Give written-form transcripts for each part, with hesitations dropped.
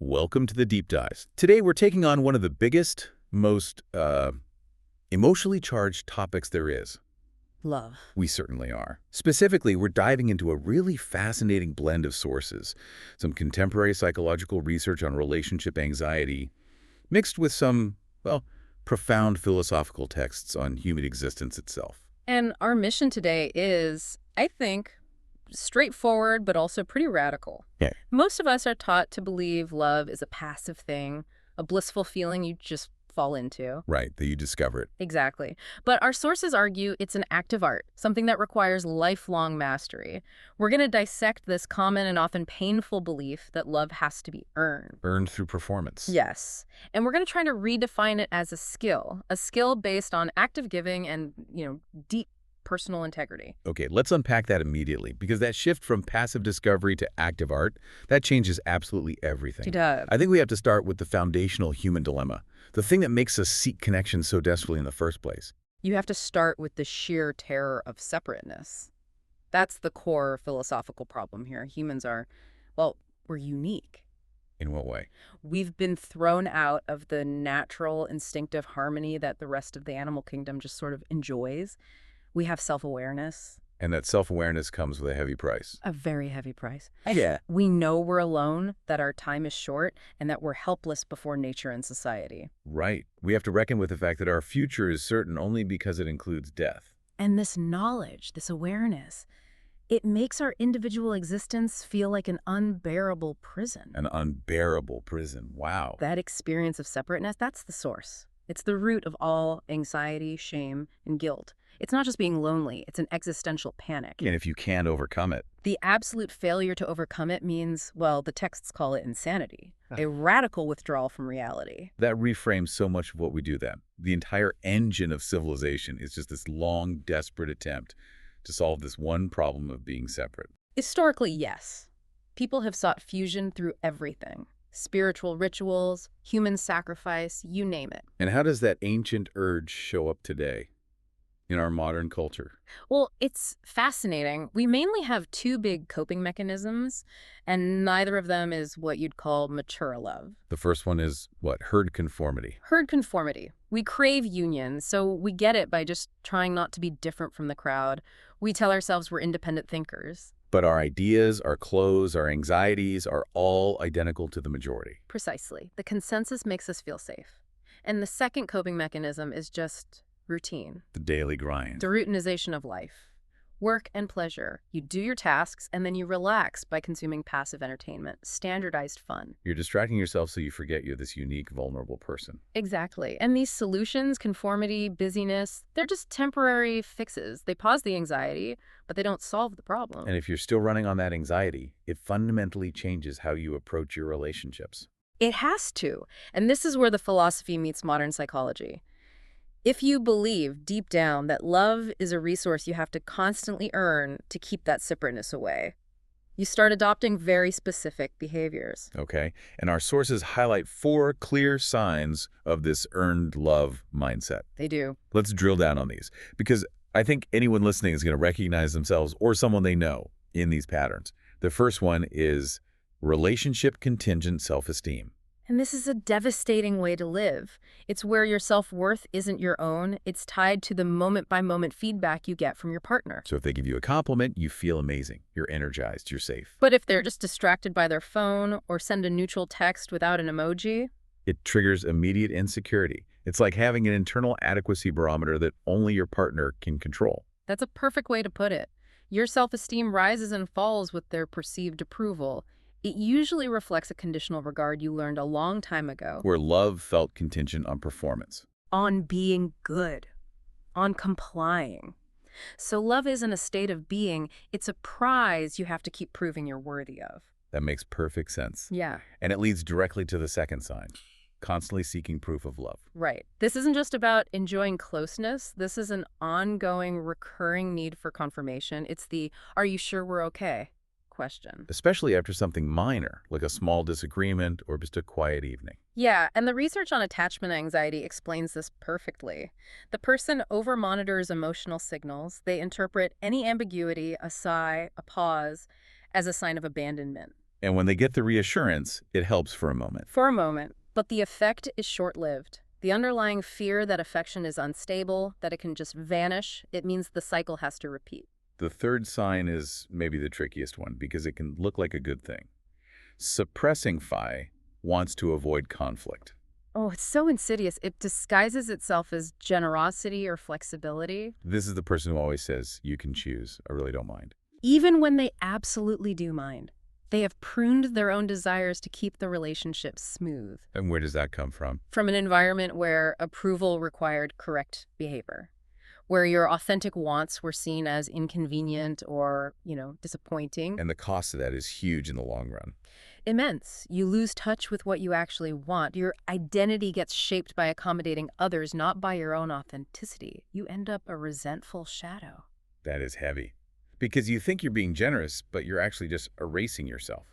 Welcome to the Deep Dives. Today we're taking on one of the biggest, most emotionally charged topics there is. Love. We certainly are. Specifically, we're diving into a really fascinating blend of sources. Some contemporary psychological research on relationship anxiety, mixed with some, well, profound philosophical texts on human existence itself. And our mission today is, I think, straightforward, but also pretty radical. Yeah. Most of us are taught to believe love is a passive thing, a blissful feeling you just fall into. Right, that you discover it. Exactly. But our sources argue it's an active art, something that requires lifelong mastery. We're going to dissect this common and often painful belief that love has to be earned. Earned through performance. Yes. And we're going to try to redefine it as a skill based on active giving and, deep personal integrity. Okay, let's unpack that immediately, because that shift from passive discovery to active art, that changes absolutely everything. It does. I think we have to start with the foundational human dilemma, the thing that makes us seek connection so desperately in the first place. You have to start with the sheer terror of separateness. That's the core philosophical problem here. Humans are, well, we're unique. In what way? We've been thrown out of the natural, instinctive harmony that the rest of the animal kingdom just sort of enjoys. We have self-awareness. And that self-awareness comes with a heavy price. A very heavy price. Yeah. We know we're alone, that our time is short, and that we're helpless before nature and society. Right. We have to reckon with the fact that our future is certain only because it includes death. And this knowledge, this awareness, it makes our individual existence feel like an unbearable prison. An unbearable prison. Wow. That experience of separateness, that's the source. It's the root of all anxiety, shame, and guilt. It's not just being lonely, it's an existential panic. And if you can't overcome it. The absolute failure to overcome it means, well, the texts call it insanity, a radical withdrawal from reality. That reframes so much of what we do then. The entire engine of civilization is just this long, desperate attempt to solve this one problem of being separate. Historically, yes. People have sought fusion through everything. Spiritual rituals, human sacrifice, you name it. And how does that ancient urge show up today in our modern culture? Well, it's fascinating. We mainly have two big coping mechanisms, and neither of them is what you'd call mature love. The first one is, what, herd conformity. Herd conformity. We crave union, so we get it by just trying not to be different from the crowd. We tell ourselves we're independent thinkers. But our ideas, our clothes, our anxieties are all identical to the majority. Precisely. The consensus makes us feel safe. And the second coping mechanism is just routine. The daily grind. The routinization of life. Work and pleasure. You do your tasks, and then you relax by consuming passive entertainment, standardized fun. You're distracting yourself so you forget you're this unique, vulnerable person. Exactly. And these solutions, conformity, busyness, they're just temporary fixes. They pause the anxiety, but they don't solve the problem. And if you're still running on that anxiety, it fundamentally changes how you approach your relationships. It has to. And this is where the philosophy meets modern psychology. If you believe deep down that love is a resource you have to constantly earn to keep that separateness away, you start adopting very specific behaviors. Okay, and our sources highlight 4 clear signs of this earned love mindset. They do. Let's drill down on these, because I think anyone listening is going to recognize themselves or someone they know in these patterns. The first one is relationship contingent self-esteem. And this is a devastating way to live. It's where your self-worth isn't your own. It's tied to the moment-by-moment feedback you get from your partner. So if they give you a compliment, you feel amazing. You're energized. You're safe. But if they're just distracted by their phone or send a neutral text without an emoji, it triggers immediate insecurity. It's like having an internal adequacy barometer that only your partner can control. That's a perfect way to put it. Your self-esteem rises and falls with their perceived approval. It usually reflects a conditional regard you learned a long time ago. Where love felt contingent on performance. On being good. On complying. So love isn't a state of being, it's a prize you have to keep proving you're worthy of. That makes perfect sense. Yeah. And it leads directly to the second sign. Constantly seeking proof of love. Right. This isn't just about enjoying closeness. This is an ongoing, recurring need for confirmation. It's the, are you sure we're okay? Question. Especially after something minor, like a small disagreement or just a quiet evening. Yeah, and the research on attachment anxiety explains this perfectly. The person over-monitors emotional signals. They interpret any ambiguity, a sigh, a pause, as a sign of abandonment. And when they get the reassurance, it helps for a moment. For a moment, but the effect is short-lived. The underlying fear that affection is unstable, that it can just vanish, it means the cycle has to repeat. The third sign is maybe the trickiest one because it can look like a good thing. Suppressing phi wants to avoid conflict. Oh, it's so insidious. It disguises itself as generosity or flexibility, This is the person who always says, you can choose. I really don't mind. even when they absolutely do mind. They have pruned their own desires to keep the relationship smooth. And where does that come from? From an environment where approval required correct behavior, where your authentic wants were seen as inconvenient or, disappointing. And the cost of that is huge in the long run. Immense. You lose touch with what you actually want. Your identity gets shaped by accommodating others, not by your own authenticity. You end up a resentful shadow. That is heavy. Because you think you're being generous, but you're actually just erasing yourself.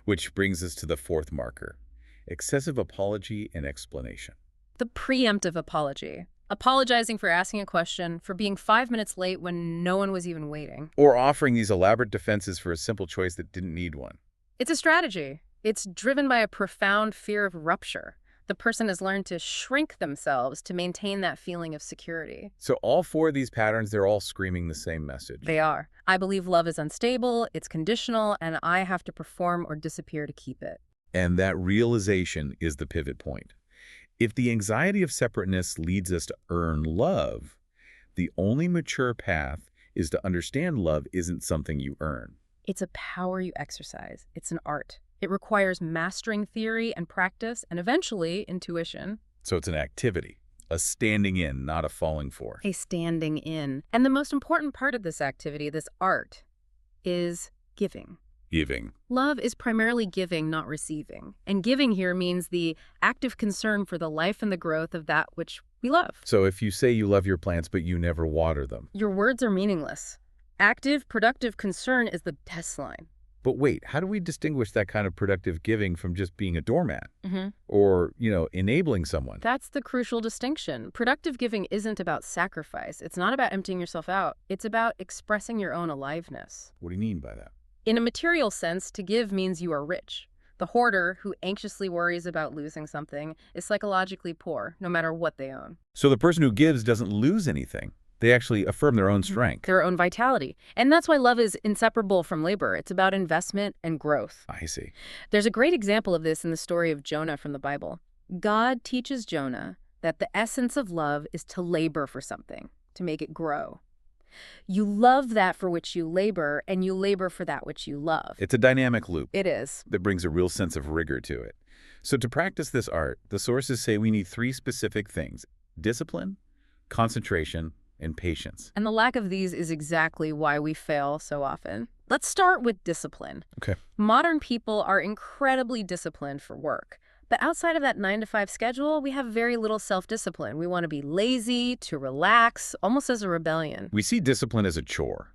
Which brings us to the fourth marker, excessive apology and explanation. The preemptive apology. Apologizing for asking a question, for being 5 minutes late when no one was even waiting. Or offering these elaborate defenses for a simple choice that didn't need one. It's a strategy. It's driven by a profound fear of rupture. The person has learned to shrink themselves to maintain that feeling of security. So all four of these patterns, they're all screaming the same message. They are. I believe love is unstable, it's conditional, and I have to perform or disappear to keep it. And that realization is the pivot point. If the anxiety of separateness leads us to earn love, the only mature path is to understand love isn't something you earn. It's a power you exercise. It's an art. It requires mastering theory and practice, and eventually intuition. So it's an activity, a standing in, not a falling for. A standing in. And the most important part of this activity, this art, is giving. Giving. Love is primarily giving, not receiving. And giving here means the active concern for the life and the growth of that which we love. So if you say you love your plants, but you never water them. Your words are meaningless. Active, productive concern is the best line. But wait, how do we distinguish that kind of productive giving from just being a doormat? Mm-hmm. Or, enabling someone? That's the crucial distinction. Productive giving isn't about sacrifice. It's not about emptying yourself out. It's about expressing your own aliveness. What do you mean by that? In a material sense, to give means you are rich. The hoarder who anxiously worries about losing something is psychologically poor, no matter what they own. So the person who gives doesn't lose anything. They actually affirm their own strength. Their own vitality. And that's why love is inseparable from labor. It's about investment and growth. I see. There's a great example of this in the story of Jonah from the Bible. God teaches Jonah that the essence of love is to labor for something, to make it grow. You love that for which you labor, and you labor for that which you love. It's a dynamic loop It is. that brings a real sense of rigor to it. So to practice this art, the sources say we need three specific things: discipline, concentration, and patience. And the lack of these is exactly why we fail so often. Let's start with discipline. Okay. Modern people are incredibly disciplined for work. But outside of that 9-to-5 schedule, we have very little self-discipline. We want to be lazy, to relax, almost as a rebellion. We see discipline as a chore,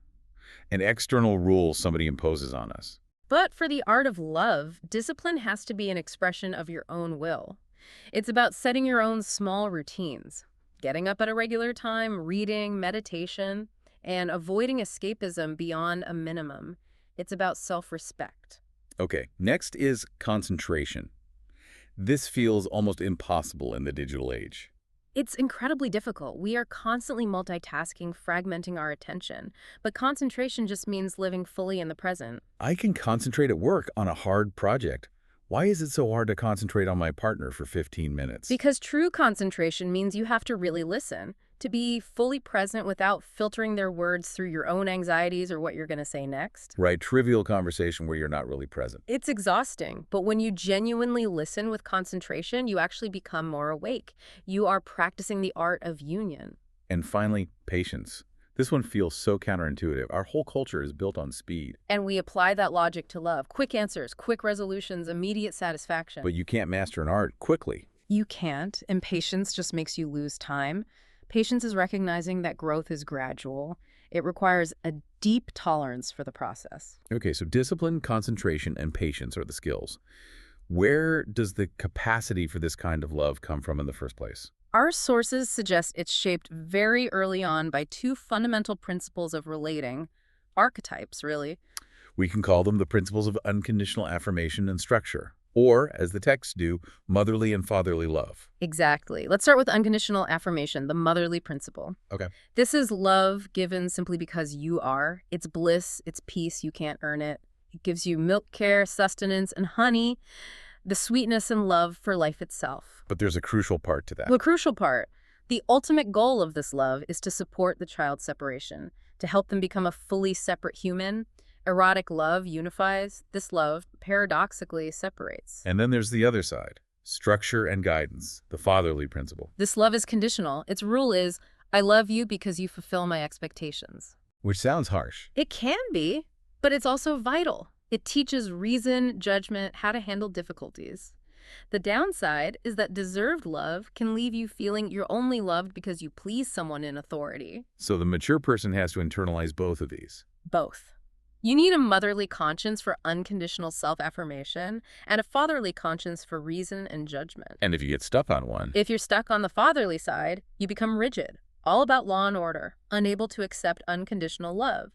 an external rule somebody imposes on us. But for the art of love, discipline has to be an expression of your own will. It's about setting your own small routines, getting up at a regular time, reading, meditation, and avoiding escapism beyond a minimum. It's about self-respect. Okay, next is concentration. This feels almost impossible in the digital age. It's incredibly difficult. We are constantly multitasking, fragmenting our attention. But concentration just means living fully in the present. I can concentrate at work on a hard project. Why is it so hard to concentrate on my partner for 15 minutes? Because true concentration means you have to really listen, to be fully present without filtering their words through your own anxieties or what you're going to say next. Right, trivial conversation where you're not really present. It's exhausting, but when you genuinely listen with concentration, you actually become more awake. You are practicing the art of union. And finally, patience. This one feels so counterintuitive. Our whole culture is built on speed. And we apply that logic to love. Quick answers, quick resolutions, immediate satisfaction. But you can't master an art quickly. You can't. Impatience just makes you lose time. Patience is recognizing that growth is gradual. It requires a deep tolerance for the process. Okay, so discipline, concentration, and patience are the skills. Where does the capacity for this kind of love come from in the first place? Our sources suggest it's shaped very early on by two fundamental principles of relating, archetypes, really. We can call them the principles of unconditional affirmation and structure, or, as the texts do, motherly and fatherly love. Exactly. Let's start with unconditional affirmation, the motherly principle. Okay. This is love given simply because you are. It's bliss, it's peace, you can't earn it. It gives you milk, care, sustenance, and honey, the sweetness and love for life itself. But there's a crucial part to that. The crucial part, the ultimate goal of this love is to support the child's separation, to help them become a fully separate human. Erotic love unifies. This love, paradoxically, separates. And then there's the other side, structure and guidance, the fatherly principle. This love is conditional. Its rule is, I love you because you fulfill my expectations. Which sounds harsh. It can be, but it's also vital. It teaches reason, judgment, how to handle difficulties. The downside is that deserved love can leave you feeling you're only loved because you please someone in authority. So the mature person has to internalize both of these. Both. You need a motherly conscience for unconditional self-affirmation and a fatherly conscience for reason and judgment. And if you get stuck on one, If you're stuck on the fatherly side, you become rigid, all about law and order, unable to accept unconditional love.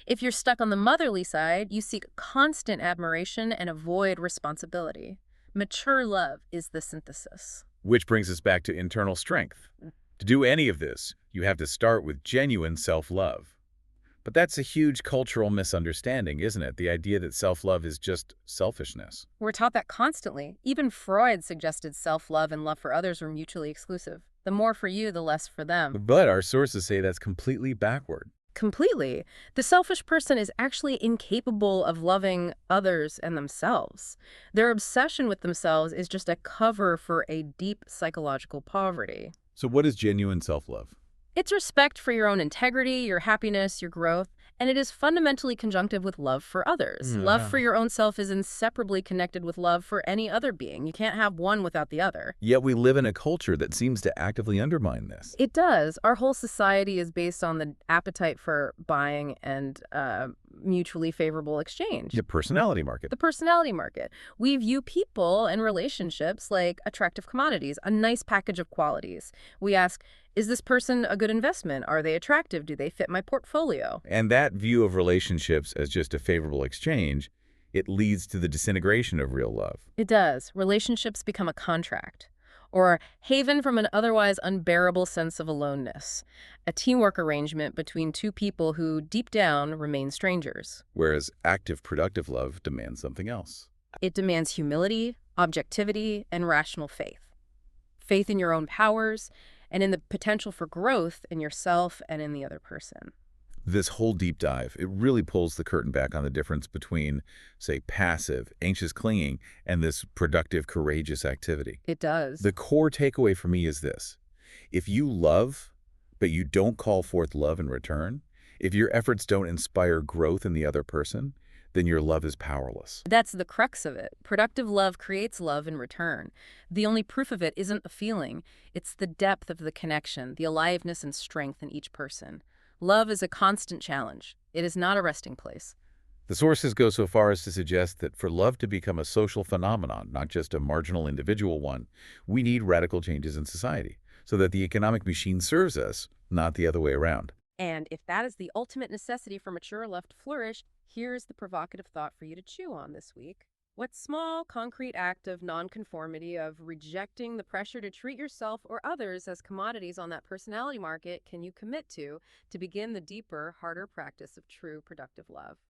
If you're stuck on the motherly side, you seek constant admiration and avoid responsibility. Mature love is the synthesis. which brings us back to internal strength. To do any of this, you have to start with genuine self-love. But that's a huge cultural misunderstanding, isn't it? The idea that self-love is just selfishness. We're taught that constantly. Even Freud suggested self-love and love for others were mutually exclusive. The more for you, the less for them. But our sources say that's completely backward. Completely. The selfish person is actually incapable of loving others and themselves. Their obsession with themselves is just a cover for a deep psychological poverty. So what is genuine self-love? It's respect for your own integrity, your happiness, your growth, and it is fundamentally conjunctive with love for others. Love for your own self is inseparably connected with love for any other being. You can't have one without the other. Yet we live in a culture that seems to actively undermine this. It does. Our whole society is based on the appetite for buying and mutually favorable exchange. The personality market. The personality market. We view people and relationships like attractive commodities, a nice package of qualities. We ask, is this person a good investment? Are they attractive? Do they fit my portfolio? And that view of relationships as just a favorable exchange, it leads to the disintegration of real love. It does. Relationships become a contract, or a haven from an otherwise unbearable sense of aloneness, a teamwork arrangement between two people who, deep down, remain strangers. Whereas active, productive love demands something else. It demands humility, objectivity, and rational faith. Faith in your own powers, and in the potential for growth in yourself and in the other person. This whole deep dive, it really pulls the curtain back on the difference between, say, passive, anxious clinging and this productive, courageous activity. It does. The core takeaway for me is this. If you love, but you don't call forth love in return, if your efforts don't inspire growth in the other person, then your love is powerless. That's the crux of it. Productive love creates love in return. The only proof of it isn't the feeling. It's the depth of the connection, the aliveness and strength in each person. Love is a constant challenge. It is not a resting place. The sources go so far as to suggest that for love to become a social phenomenon, not just a marginal individual one, we need radical changes in society so that the economic machine serves us, not the other way around. And if that is the ultimate necessity for mature love to flourish, here's the provocative thought for you to chew on this week. What small, concrete act of nonconformity, of rejecting the pressure to treat yourself or others as commodities on that personality market can you commit to begin the deeper, harder practice of true productive love?